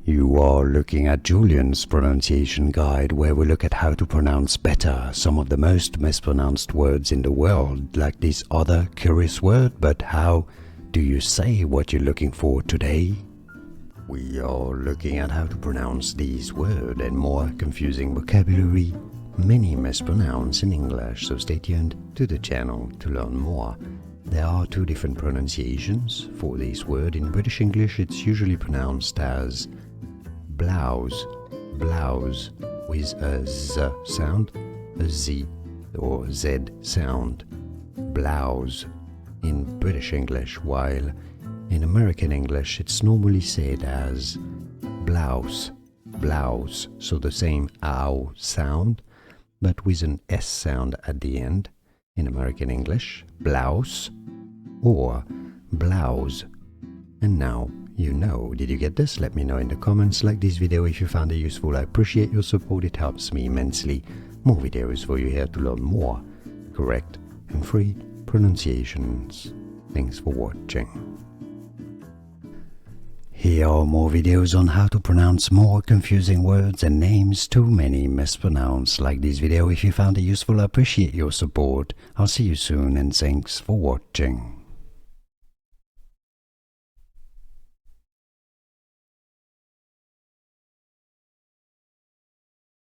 You are looking at Julian's pronunciation guide, where we look at how to pronounce better some of the most mispronounced words in the world, like this other curious word. But how do you say what you're looking for today? We are looking at how to pronounce these words and more confusing vocabulary many mispronounce in English, so stay tuned to the channel to learn more. There are two different pronunciations for this word. In British English, it's usually pronounced as blouse, blouse, with a Z sound, a Z or Z sound, blouse in British English, while in American English it's normally said as blouse, blouse, so the same ow sound, but with an S sound at the end. In American English, blouse or blouse. And now you know. Did you get this? Let me know in the comments. Like this video if you found it useful. I appreciate your support. It helps me immensely. More videos for you here to learn more correct and free pronunciations. Thanks for watching. Here are more videos on how to pronounce more confusing words and names too many mispronounced. Like this video if you found it useful. I appreciate your support. I'll see you soon and thanks for watching.